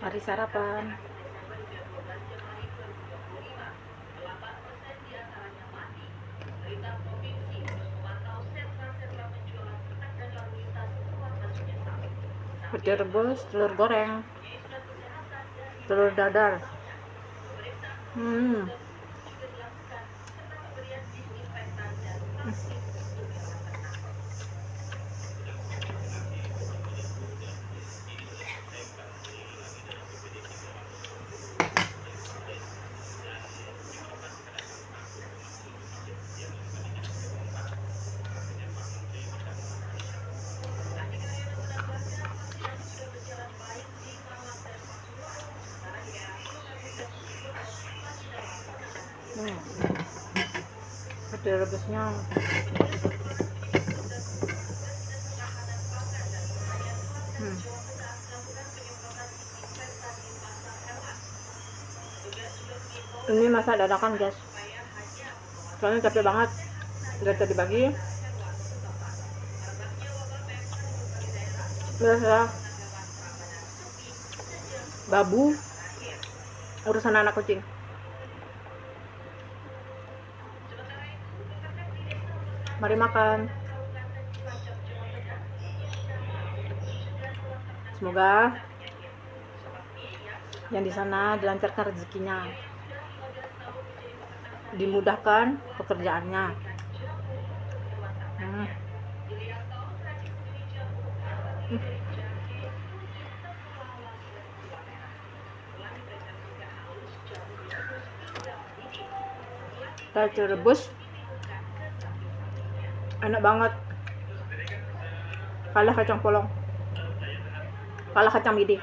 Mari sarapan. Pecel rebus, telur goreng, telur dadar. Hmm. Pecel rebusnya. Ini masak dadakan, guys. Soalnya capek banget. Udah tadi pagi. Biasa babu urusan anak kucing. Mari makan. Semoga yang di sana dilancarkan rezekinya, dimudahkan pekerjaannya. Pecel rebus enak banget, kalah kacang polong, kalah kacang midi.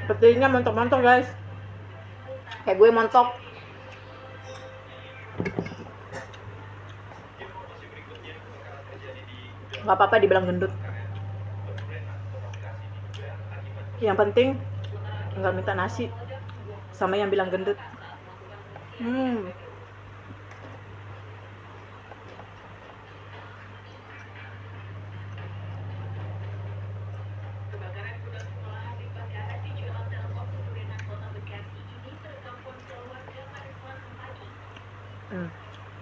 Sepertinya montok-montok, guys. Kayak gue montok. Gak apa-apa dibilang gendut. Yang penting nggak minta nasi sama yang bilang gendut.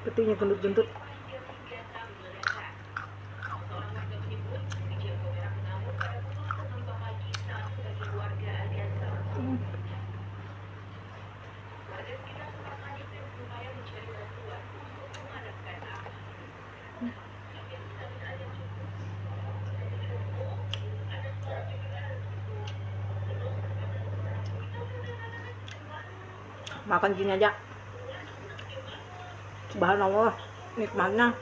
Petinya gendut-gendut. Makan gini aja, subhanallah, nikmatnya.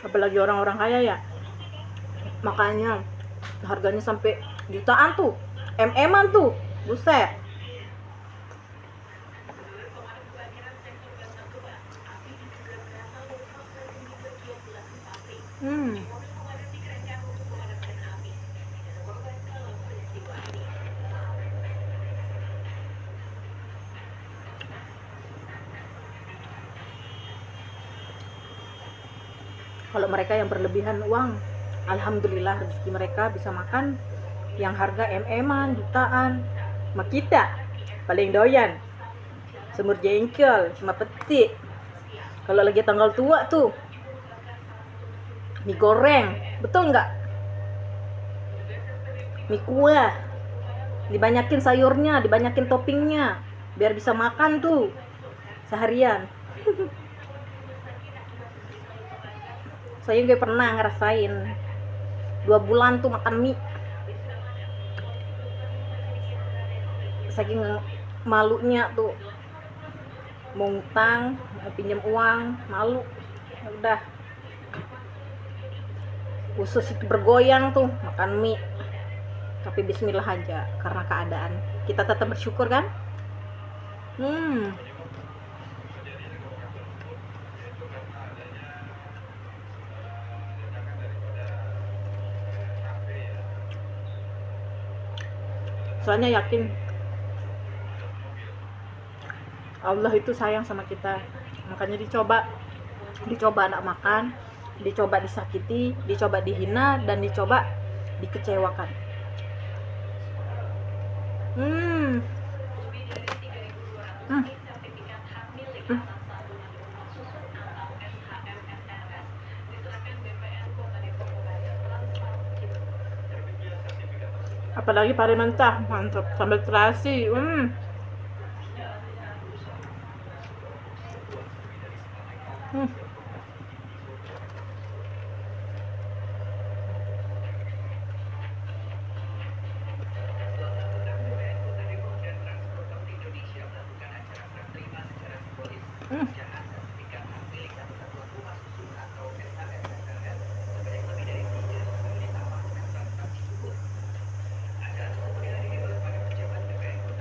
Apalagi orang-orang kaya ya, makanya harganya sampai jutaan tuh, MM-an tuh, buset. Kalau mereka yang berlebihan uang, alhamdulillah rezeki mereka bisa makan yang harga MM-an, jutaan. Sama kita paling doyan semur jengkol sama peti. Kalau lagi tanggal tua tuh mie goreng, betul nggak? Mie kuah, dibanyakin sayurnya, dibanyakin toppingnya, biar bisa makan tuh seharian. Saya juga pernah ngerasain 2 bulan tuh makan mie, saking malunya tuh, mau ngutang, mau pinjam uang, malu. Ya udah, usus itu bergoyang tuh makan mie. Tapi bismillah aja, karena keadaan kita tetap bersyukur kan. soalnya yakin Allah itu sayang sama kita, makanya dicoba anak makan, dicoba disakiti, dicoba dihina, dan dicoba dikecewakan. Hmm. Hmm. Hmm. Apalagi pari mentah, mantap, sambal terasi. Hmm. Hmm.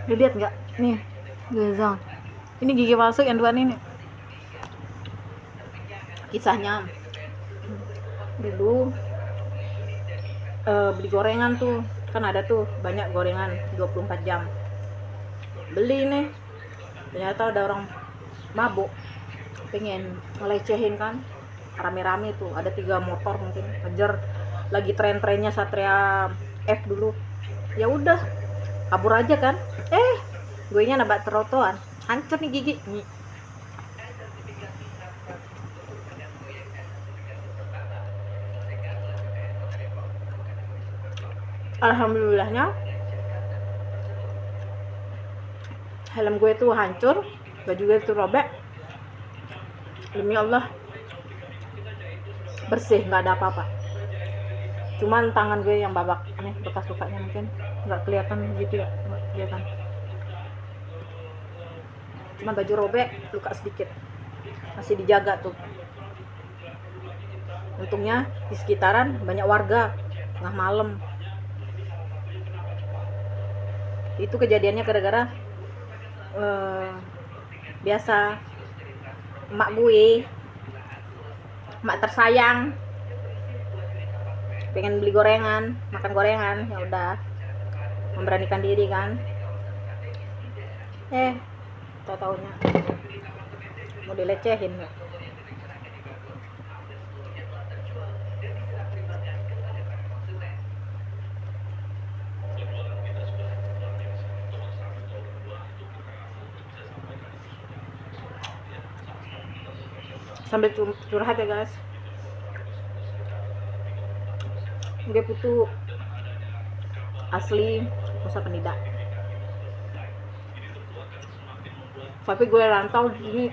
Lu lihat nggak? Nih, Gezong. Ini gigi palsu yang dua ini. Kisahnya dulu beli gorengan tuh, kan ada tuh banyak gorengan 24 jam. Beli nih, ternyata ada orang mabuk, pengen ngelecehin kan, rame-rame tuh, ada 3 motor mungkin ngejar, lagi tren-trennya Satria F dulu. Ya udah, kabur aja kan. Gue nya nabrak trotoar, hancur nih gigi. Alhamdulillahnya helm gue tuh hancur, baju gue tuh robek. Demi Allah bersih, nggak ada apa-apa. Cuman tangan gue yang babak, nih bekas lukanya mungkin nggak kelihatan gitu ya, nggak kelihatan. Cuman baju robek, luka sedikit, masih dijaga tuh. Untungnya di sekitaran banyak warga, tengah malam. Itu kejadiannya gara-gara biasa emak tersayang pengen beli gorengan, makan gorengan, ya udah memberanikan diri kan. Taunya mau dilecehin. Sambil curhat ya guys, gue putu asli Nusa Penida, tapi gue rantau di sini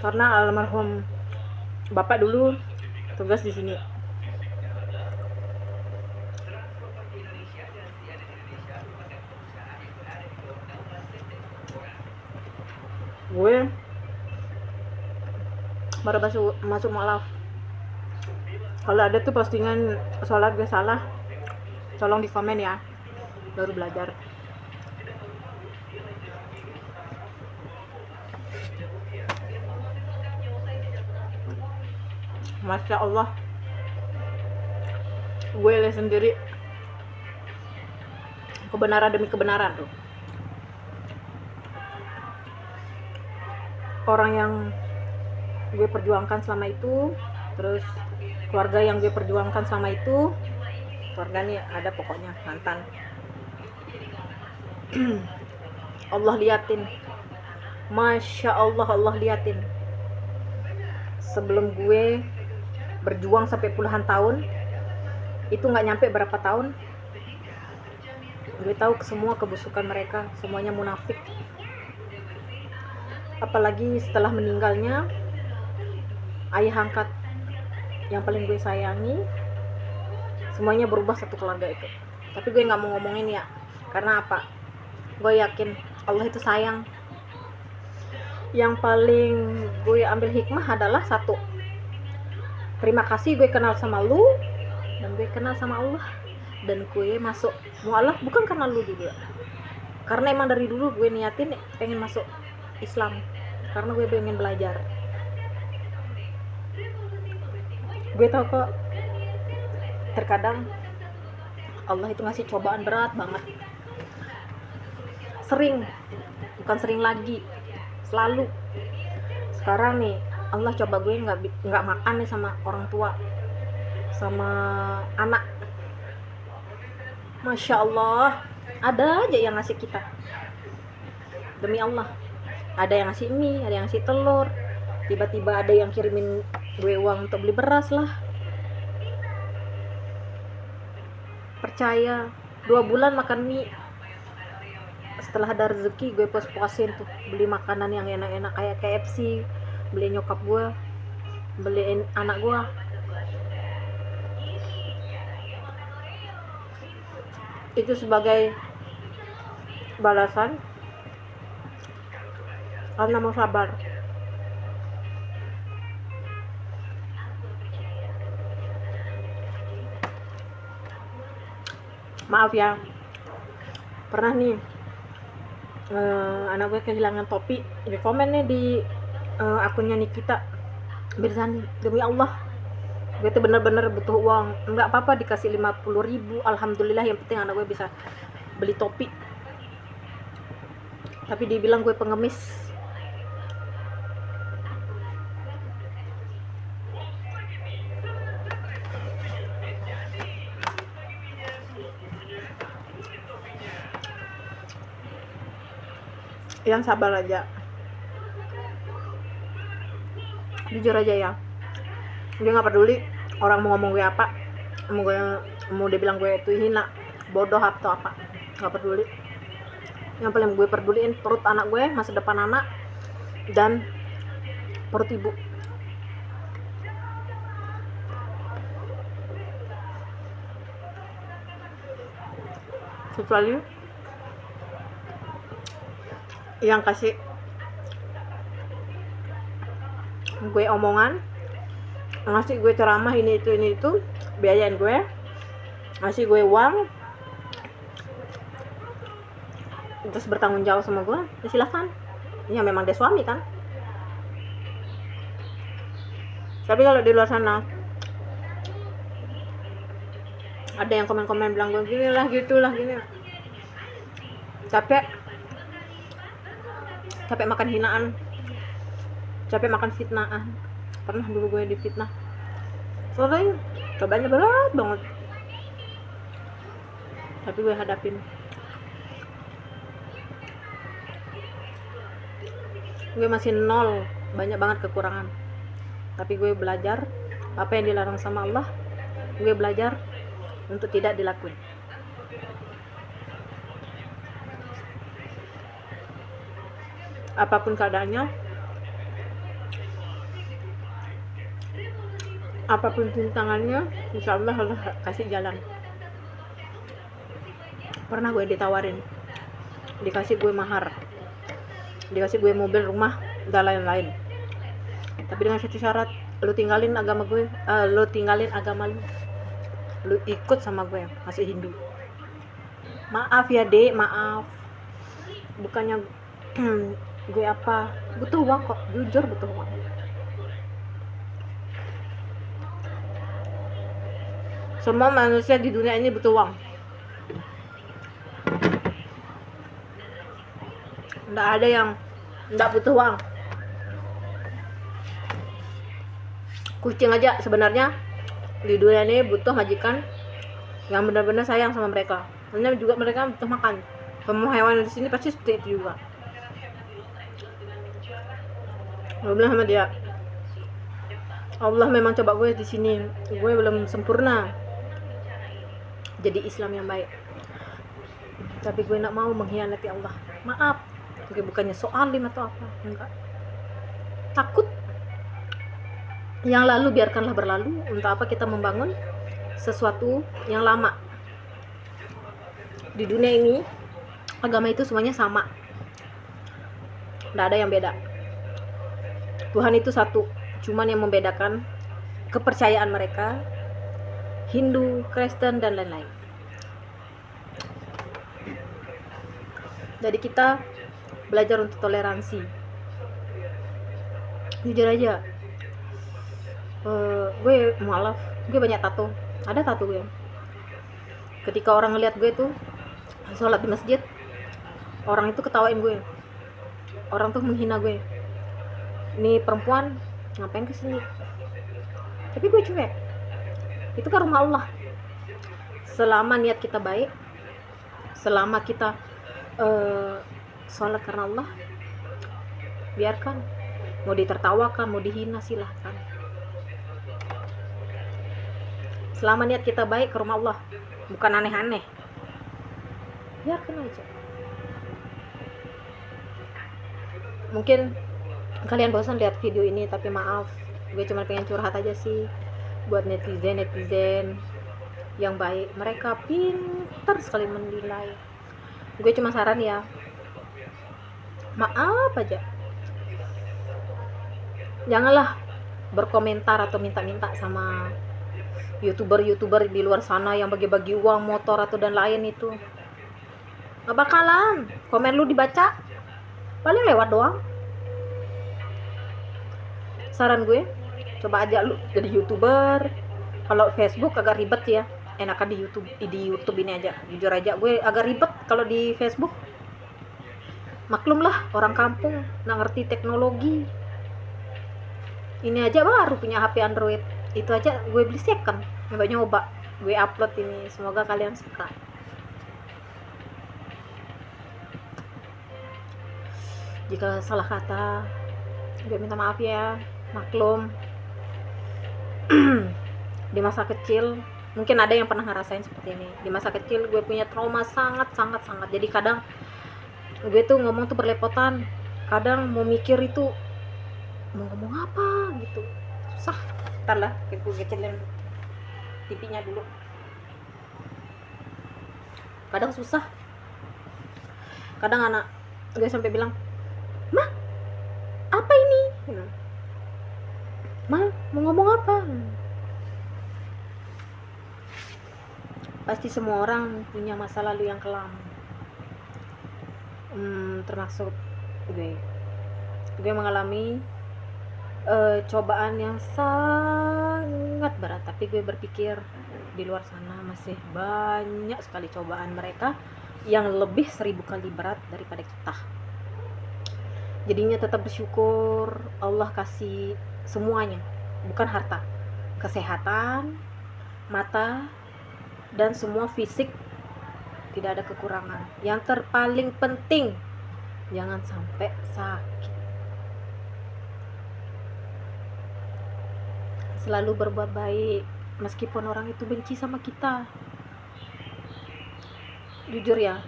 karena almarhum bapak dulu tugas di sini. Gue baru masuk mualaf. Kalau ada tuh postingan sholat gue salah, tolong di komen ya, baru belajar. Masya Allah, gue lihat sendiri kebenaran demi kebenaran tuh. Orang yang gue perjuangkan selama itu, terus keluarga yang gue perjuangkan selama itu, keluarga nih ada pokoknya mantan. Allah liatin, Masya Allah, Allah liatin. Sebelum gue berjuang sampai puluhan tahun, itu nggak nyampe berapa tahun, gue tahu semua kebusukan mereka, semuanya munafik. Apalagi setelah meninggalnya ayah angkat yang paling gue sayangi, semuanya berubah satu keluarga itu. Tapi gue nggak mau ngomongin ya, karena apa? Gue yakin Allah itu sayang. Yang paling gue ambil hikmah adalah satu, terima kasih gue kenal sama lu, dan gue kenal sama Allah, dan gue masuk mualaf bukan karena lu juga, karena emang dari dulu gue niatin pengen masuk Islam, karena gue pengen belajar. Gue tahu kok terkadang Allah itu ngasih cobaan berat banget, sering, bukan sering lagi, selalu. Sekarang nih Allah coba gue nggak makan nih sama orang tua, sama anak. Masya Allah, ada aja yang ngasih kita, demi Allah. Ada yang ngasih mie, ada yang ngasih telur, tiba-tiba ada yang kirimin gue uang untuk beli beras lah. Percaya, 2 bulan makan mie. Setelah ada rezeki gue puas-puasin tuh beli makanan yang enak-enak kayak KFC, beli nyokap gue, beliin anak gue. Itu sebagai balasan karena mau sabar. Maaf ya, pernah nih anak gue kehilangan topi, di komen nih di akunnya Nikita Mirzani, demi Allah gue tuh bener-bener butuh uang, nggak apa-apa dikasih 50.000, alhamdulillah, yang penting anak gue bisa beli topi. Tapi dibilang gue pengemis. Yang sabar aja, jujur aja ya, gue nggak peduli orang mau ngomong gue apa, mau dia bilang gue itu hina, bodoh atau apa, nggak peduli. Yang paling gue peduliin perut anak gue, masa depan anak, dan perut ibu. Kecuali yang kasih gue omongan, ngasih gue ceramah ini itu, biayain gue, ngasih gue uang, terus bertanggung jawab sama gue, ya silahkan. Ya memang dia suami kan. Tapi kalau di luar sana ada yang komen-komen bilang gue gini lah, gitulah, gini, capek makan hinaan, capek makan fitnaan. Pernah dulu gue difitnah, sering, cobanya berat banget, tapi gue hadapin. Gue masih nol, banyak banget kekurangan, tapi gue belajar apa yang dilarang sama Allah, gue belajar untuk tidak dilakuin. Apapun keadaannya, apapun tantangannya, insya Allah Allah kasih jalan. Pernah gue ditawarin, dikasih gue mahar, dikasih gue mobil, rumah, dan lain-lain, tapi dengan satu syarat, lu tinggalin agama gue, lu tinggalin agama lu ikut sama gue masih Hindu. Maaf ya dek, maaf, bukannya gue apa, butuh uang kok, jujur butuh uang. Semua manusia di dunia ini butuh uang. Nggak ada yang nggak butuh uang. Kucing aja sebenarnya di dunia ini butuh majikan yang benar-benar sayang sama mereka. Karena juga mereka butuh makan. Semua hewan di sini pasti seperti itu juga. Gue bilang sama dia, Allah memang coba gue di sini, gue belum sempurna jadi Islam yang baik, tapi gue nggak mau mengkhianati Allah. Maaf, gue bukannya soalim atau apa, enggak. Takut. Yang lalu biarkanlah berlalu. Untuk apa kita membangun sesuatu yang lama? Di dunia ini agama itu semuanya sama, nggak ada yang beda. Tuhan itu satu, cuman yang membedakan kepercayaan mereka, Hindu, Kristen, dan lain-lain. Jadi kita belajar untuk toleransi. Jujur aja, gue mualaf, gue banyak tato, Ada tato gue, ketika orang ngeliat gue tuh sholat di masjid, orang itu ketawain gue, orang tuh menghina gue, ini perempuan ngapain kesini, tapi gue cuek. Itu kan rumah Allah. Selama niat kita baik, selama kita sholat karena Allah, biarkan. Mau ditertawakan, mau dihina, silahkan. Selama niat kita baik ke rumah Allah, bukan aneh-aneh, biarkan aja. Mungkin kalian bosan lihat video ini, tapi maaf, gue cuma pengen curhat aja sih buat netizen yang baik. Mereka pintar sekali menilai. Gue cuma saran ya, maaf aja, janganlah berkomentar atau minta-minta sama youtuber di luar sana yang bagi-bagi uang, motor atau dan lain itu. Gak bakalan komen lu dibaca, paling lewat doang. Saran gue, coba aja lu jadi youtuber. Kalau Facebook agak ribet ya, enakan di YouTube ini aja. Jujur aja gue agak ribet kalau di Facebook. Maklum lah, orang kampung nggak ngerti teknologi. Ini aja baru punya HP Android, itu aja gue beli second, nyoba gue upload ini. Semoga kalian suka. Jika salah kata, gue minta maaf ya, maklum. Di masa kecil mungkin ada yang pernah ngerasain seperti ini. Di masa kecil gue punya trauma sangat. Jadi kadang gue tuh ngomong tuh berlepotan, kadang mau mikir itu mau ngomong apa gitu, susah. Ntar lah, gue kecilin TV-nya dulu. Kadang susah. Kadang anak gue sampai bilang, "Ma, apa ini?" "Ma, mau ngomong apa?" Pasti semua orang punya masa lalu yang kelam. Termasuk gue mengalami cobaan yang sangat berat, tapi gue berpikir di luar sana masih banyak sekali cobaan mereka yang lebih 1000 kali berat daripada kita. Jadinya tetap bersyukur, Allah kasih semuanya, bukan harta, kesehatan, mata, dan semua fisik, tidak ada kekurangan. Yang terpaling penting, jangan sampai sakit. Selalu berbuat baik meskipun orang itu benci sama kita. Jujur ya,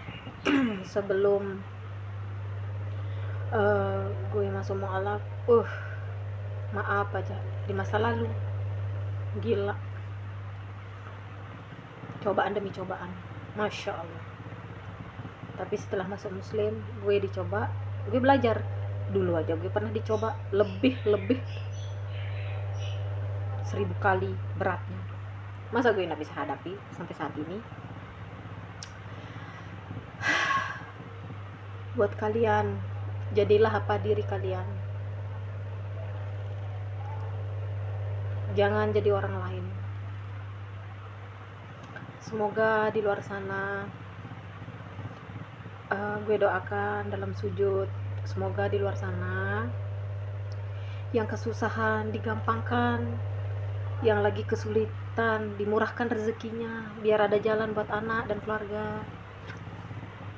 sebelum gue masuk mu'alaf, maaf aja, di masa lalu gila, cobaan demi cobaan, Masya Allah. Tapi setelah masuk muslim, gue dicoba, gue belajar. Dulu aja gue pernah dicoba lebih 1000 kali beratnya. Masa gue gak bisa hadapi sampai saat ini? Buat kalian, jadilah apa diri kalian, jangan jadi orang lain. Semoga di luar sana, gue doakan dalam sujud, semoga di luar sana yang kesusahan digampangkan, yang lagi kesulitan dimurahkan rezekinya, biar ada jalan buat anak dan keluarga.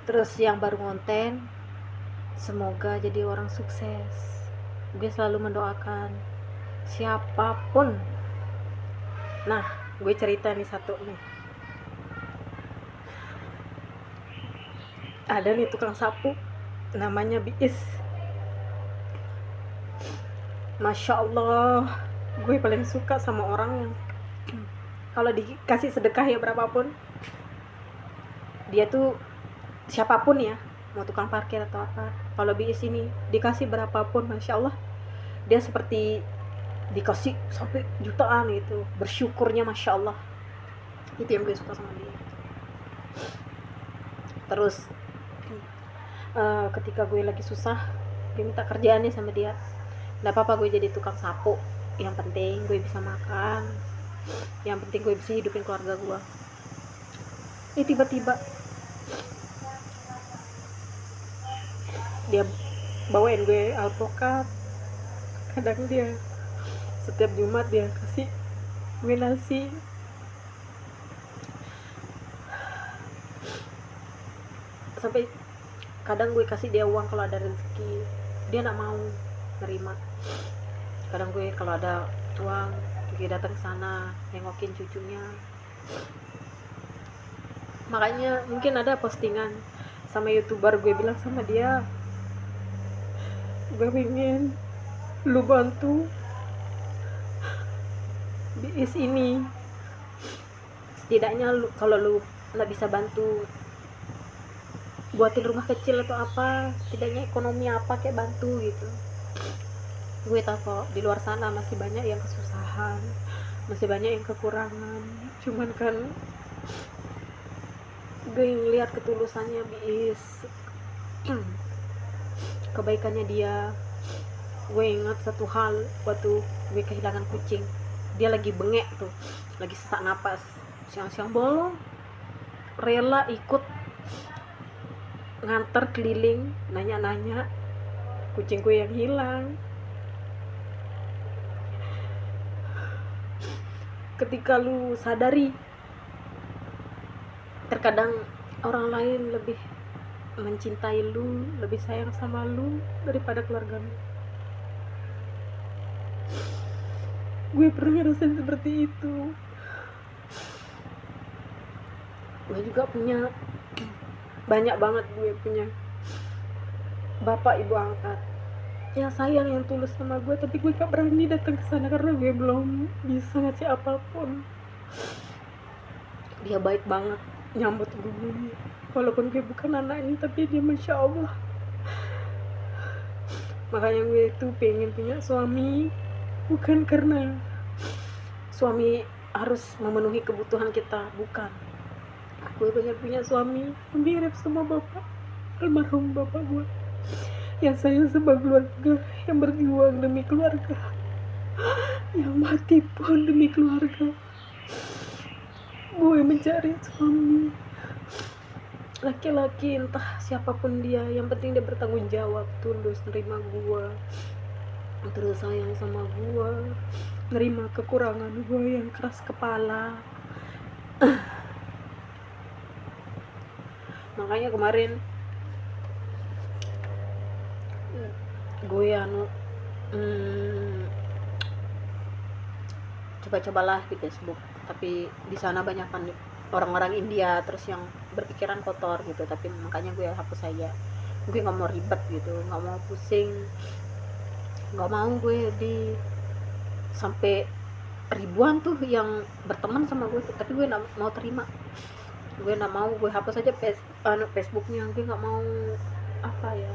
Terus yang baru ngonten, semoga jadi orang sukses. Gue selalu mendoakan siapapun. Nah, gue cerita nih satu nih. Ada nih tukang sapu, namanya Biis. Masya Allah, gue paling suka sama orang yang kalau dikasih sedekah ya berapapun, dia tuh siapapun ya, mau tukang parkir atau apa, kalau Biis ini dikasih berapapun, Masya Allah, dia seperti dikasih sampai jutaan gitu, bersyukurnya Masya Allah. Itu yang gue suka sama dia. Terus ketika gue lagi susah, dia minta kerjaan nih sama dia. Nggak apa-apa gue jadi tukang sapu, yang penting gue bisa makan. yang penting gue bisa hidupin keluarga gue. Tiba-tiba dia bawain gue alpukat. Kadang dia setiap Jumat dia kasih gue nasi. Sampai kadang gue kasih dia uang kalau ada rezeki, dia nggak mau nerima. Kadang gue kalau ada uang, gue datang ke sana nengokin cucunya. Makanya mungkin ada postingan sama YouTuber, gue bilang sama dia, gue pengen lu bantu bis ini, setidaknya lu, kalau lu nggak bisa bantu buatin rumah kecil atau apa, setidaknya ekonomi apa kayak bantu gitu. Gue tahu kok di luar sana masih banyak yang kesusahan, masih banyak yang kekurangan. Cuman kan gue ngeliat ketulusannya bis, kebaikannya dia. Gue ingat satu hal waktu gue kehilangan kucing, dia lagi bengek tuh, lagi sesak napas, siang-siang bolong rela ikut nganter keliling, nanya-nanya kucing gue yang hilang. Ketika lu sadari terkadang orang lain lebih mencintai lu, lebih sayang sama lu daripada keluarga lu. Gue pernah ngerasain seperti itu. Gue juga punya banyak banget, gue punya bapak ibu angkat yang sayang, yang tulus sama gue, tapi gue gak berani datang ke sana karena gue belum bisa ngasih apapun. Dia baik banget nyambut gue, walaupun gue bukan anaknya, tapi dia masya Allah. Makanya gue tuh pengen punya suami, bukan karena suami harus memenuhi kebutuhan kita, bukan. Gue pengen punya suami yang mirip sama bapak, almarhum bapak gue, yang sayang sama keluarga, yang berjuang demi keluarga, yang mati pun demi keluarga. Gue mencari suami laki-laki, entah siapapun dia, yang penting dia bertanggung jawab, tulus nerima gue, terus sayang sama gue, nerima kekurangan gue yang keras kepala. Makanya kemarin gue coba-cobalah di Facebook, tapi di sana banyak kan orang-orang India terus yang berpikiran kotor gitu. Tapi makanya gue hapus aja, gue nggak mau ribet gitu, nggak mau pusing, nggak mau gue di sampai ribuan tuh yang berteman sama gue, tapi gue nggak mau terima, gue nggak mau, gue hapus aja Facebooknya. Gue nggak mau apa ya,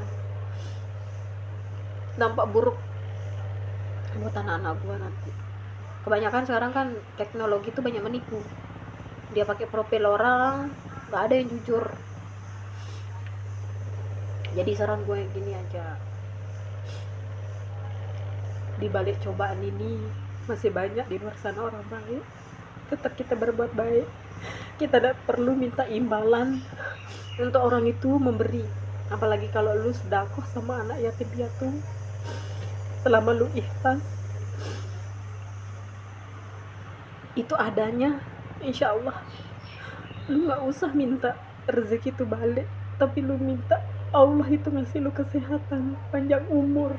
dampak buruk buat anak-anak gue nanti. Kebanyakan sekarang kan teknologi tuh banyak menipu, dia pakai profil orang, nggak ada yang jujur. Jadi saran gue gini aja, di balik cobaan ini masih banyak di luar sana orang baik. Tetap kita berbuat baik, kita tidak perlu minta imbalan untuk orang itu memberi. Apalagi kalau lu sedekah sama anak yatim piatu, selama lu ikhlas itu adanya, insya Allah lu gak usah minta rezeki itu balik, tapi lu minta Allah itu ngasih lu kesehatan, panjang umur.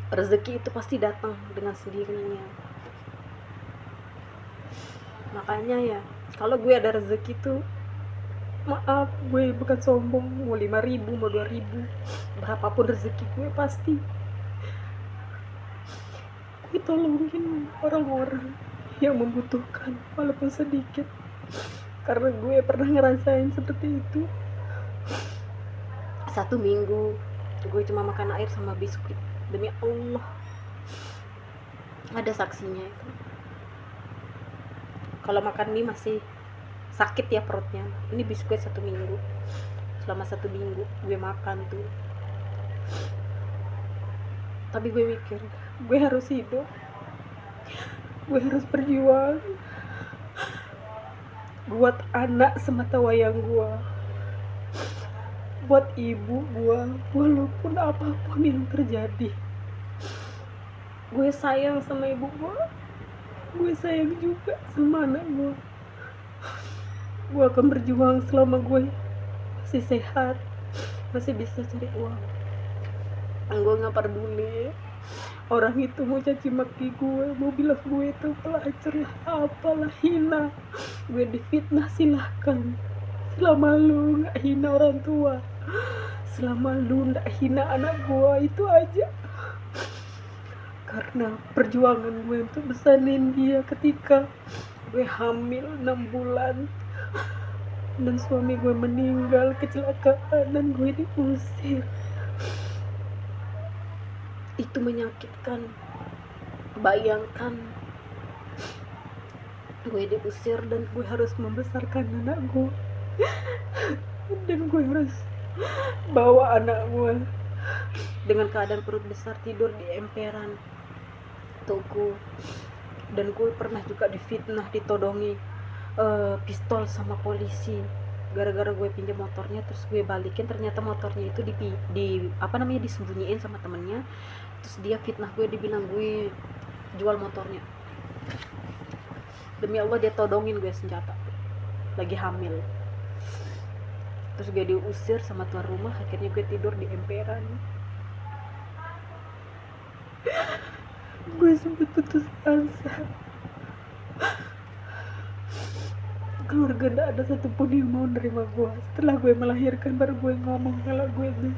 Rezeki itu pasti datang dengan sendirinya. Makanya ya, kalau gue ada rezeki tuh, maaf, gue bukan sombong, mau 5.000, mau 2.000, berapapun rezeki gue pasti gue tolongin orang-orang yang membutuhkan walaupun sedikit. Karena gue pernah ngerasain seperti itu. 1 minggu gue cuma makan air sama biskuit, demi Allah ada saksinya itu. Kalau makan mie masih sakit ya perutnya, ini biskuit 1 minggu. Selama 1 minggu gue makan tuh, tapi gue mikir gue harus hidup, Gue harus berjuang buat anak semata wayang gue, buat ibu gue, walaupun apapun yang terjadi. Gue sayang sama ibu gue sayang juga sama anak gue. Gue akan berjuang selama gue masih sehat, masih bisa cari uang. Gue gak peduli orang itu mau caci maki gue, mau bilang gue itu pelacur lah, apalah, hina gue, difitnah silahkan, selama lu gak hina orang tua, selama lu gak hina anak gue, itu aja. Karena perjuangan gue untuk besanin dia ketika gue hamil 6 bulan dan suami gue meninggal kecelakaan dan gue diusir, itu menyakitkan. Bayangkan gue diusir dan gue harus membesarkan anak gue, dan gue harus bawa anak gue dengan keadaan perut besar, tidur di emperan toko. Dan gue pernah juga difitnah, ditodongi pistol sama polisi gara-gara gue pinjam motornya, terus gue balikin, ternyata motornya itu disembunyiin sama temennya. Terus dia fitnah gue, dibilang gue jual motornya. Demi Allah dia todongin gue senjata lagi hamil. Terus gue diusir sama tuan rumah, akhirnya gue tidur di emperan. Gue sempat putus asa. Keluarga gak ada satupun yang mau nerima gue. Setelah gue melahirkan baru gue ngomong kalau gue itu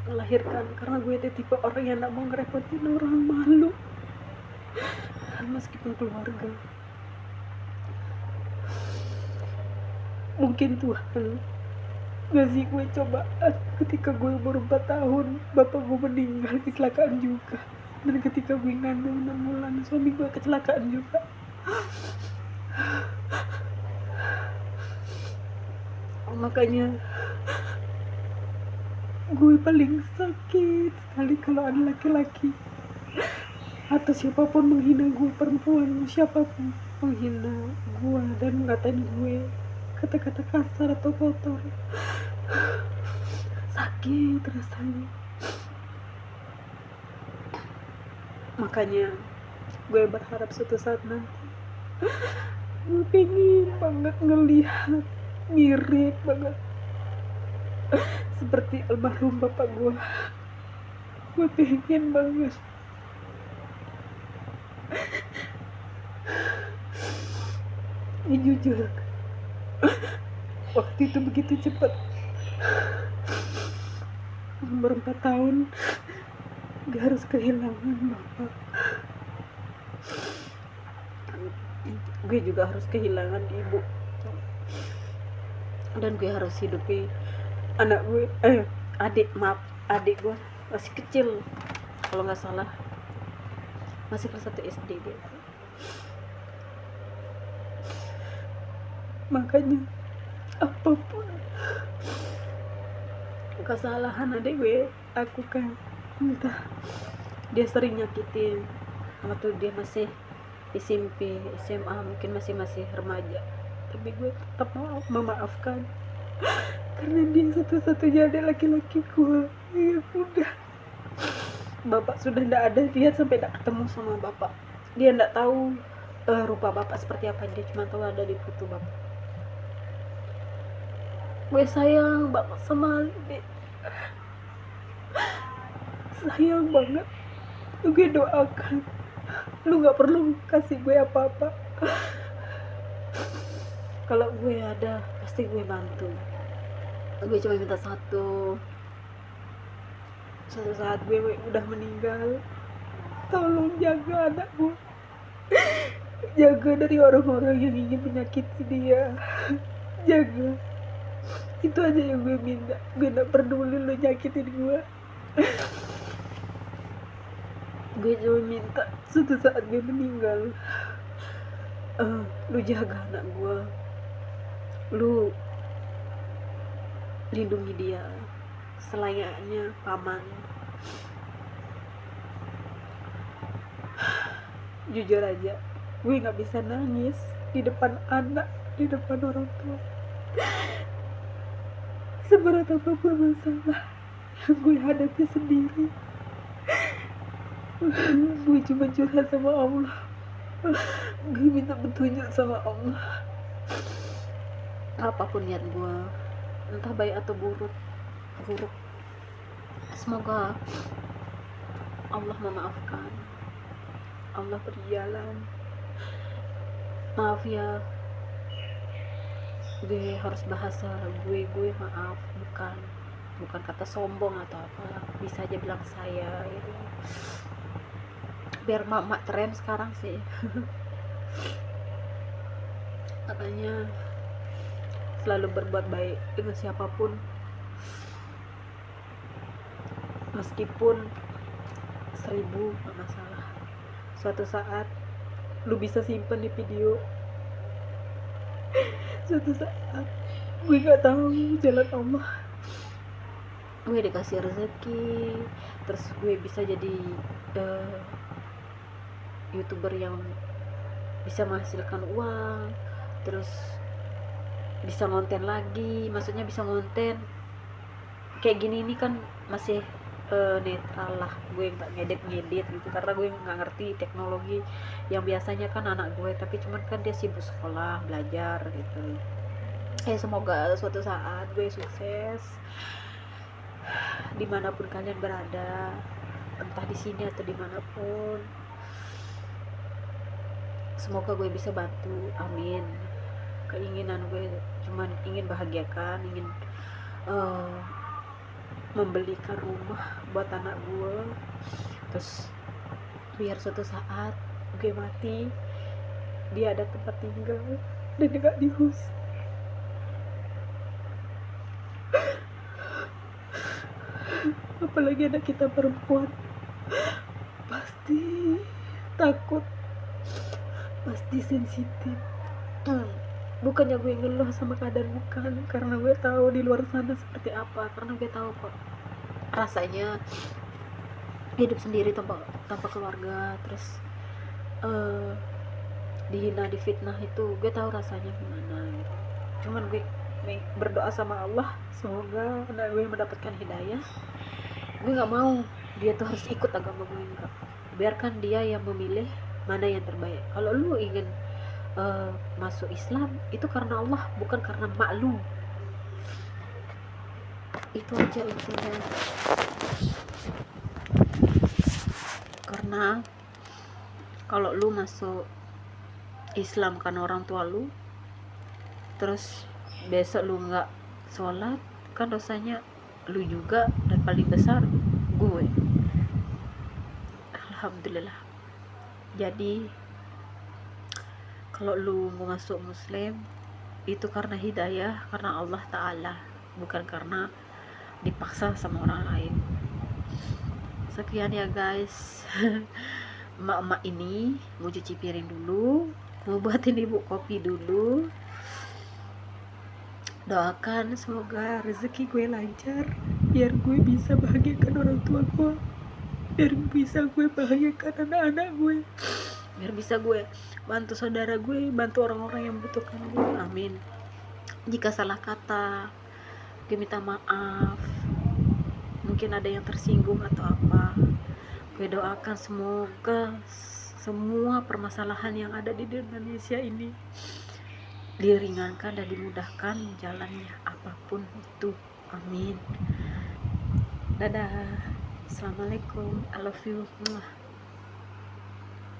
melahirkan karena gue itu tipe orang yang gak mau ngerepotin orang, malu meskipun keluarga. Mungkin Tuhan ngasih gue cobaan ketika gue umur 4 tahun bapak gue meninggal kecelakaan juga, dan ketika gue ngandung 6 bulan suami gue kecelakaan juga. Makanya gue paling sakit sekali kalau ada laki-laki atau siapapun menghina gue, perempuan siapapun menghina gue dan ngatain gue kata-kata kasar atau kotor. Sakit rasanya. Makanya gue berharap suatu saat nanti gue pengen banget ngelihat mirip banget seperti almarhum bapak gue. Gue pengen banget. Ini jujur, waktu itu begitu cepat. Umur 4 tahun gue harus kehilangan bapak. Gue juga harus kehilangan ibu. Dan gue harus hidupi anak gue, adik gue masih kecil, kalau nggak salah masih kelas 1 SD dia. Makanya apapun kesalahan adik gue aku kan, entah dia sering nyakitin waktu dia masih SMP, SMA, mungkin masih remaja, tapi gue tetap memaafkan karena dia satu-satunya adik laki-laki gue. Ya udah, bapak sudah tidak ada, dia sampai tidak ketemu sama bapak, dia tidak tahu rupa bapak seperti apa, dia cuma tahu ada di foto bapak. Gue sayang banget sama adik, sayang banget. Gue doakan lu gak perlu kasih gue apa-apa, kalau gue ada pasti gue bantu. Gue cuma minta satu saat gue udah meninggal, tolong jaga anak gue, jaga dari orang-orang yang ingin menyakiti dia, jaga. Itu aja yang gue minta. Gue gak peduli lu nyakitin gue. Gue cuma minta suatu saat gue meninggal, lu jaga anak gue, lu lindungi dia selayaknya paman. Jujur aja, gue nggak bisa nangis di depan anak, di depan orang tua. Seberat apapun masalah yang gue hadapi sendiri, gue cuma curhat sama Allah. Gue minta petunjuk sama Allah. Apapun niat gue, entah baik atau buruk, semoga Allah memaafkan, Allah berjalan. Maaf ya, gue harus bahasa gue maaf, bukan kata sombong atau apa, bisa aja bilang saya gitu. Biar mak tren sekarang sih. Makanya selalu berbuat baik dengan siapapun, meskipun 1000 gak masalah. Suatu saat lu bisa simpen di video. Suatu saat gue gak tahu jalan Allah, gue dikasih rezeki, terus gue bisa jadi YouTuber yang bisa menghasilkan uang, terus bisa ngonten lagi. Maksudnya bisa ngonten kayak gini, ini kan masih netral lah, gue nggak ngedit gitu, karena gue nggak ngerti teknologi yang biasanya kan anak gue, tapi cuman kan dia sibuk sekolah belajar gitu. Semoga suatu saat gue sukses dimanapun kalian berada, entah di sini atau dimanapun. Semoga gue bisa bantu, amin. Keinginan gue cuman ingin bahagiakan, ingin membelikan rumah buat anak gue, terus biar suatu saat gue mati dia ada tempat tinggal dan gak dihus. Apalagi anak kita perempuan, pasti takut, pasti sensitif. Bukannya gue ngeluh sama keadaan, bukan, karena gue tahu di luar sana seperti apa, karena gue tahu kok rasanya hidup sendiri tanpa keluarga, terus dihina, difitnah, itu gue tahu rasanya gimana gitu. Cuman gue berdoa sama Allah, semoga anak gue mendapatkan hidayah. Gue nggak mau dia tuh harus ikut agama gue, enggak. Biarkan dia yang memilih mana yang terbaik. Kalau lu ingin masuk Islam, itu karena Allah, bukan karena maklum. Itu aja intinya. Karena kalau lu masuk Islam karena orang tua lu, terus besok lu nggak sholat, kan dosanya lu juga, dan paling besar gue. Alhamdulillah. Jadi kalau lu mau masuk Muslim, itu karena hidayah, karena Allah Ta'ala, bukan karena dipaksa sama orang lain. Sekian ya guys. Emak-emak ini mau cuci piring dulu, mau buatin ibu kopi dulu. Doakan semoga rezeki gue lancar, biar gue bisa bahagiakan orang tua gue, biar bisa gue bahagiakan anak-anak gue, biar bisa gue bantu saudara gue, bantu orang-orang yang membutuhkan gue. Amin. Jika salah kata, gue minta maaf, mungkin ada yang tersinggung atau apa. Gue doakan semoga semua permasalahan yang ada di Indonesia ini diringankan dan dimudahkan jalannya, apapun itu. Amin. Dadah. Assalamualaikum. I love you.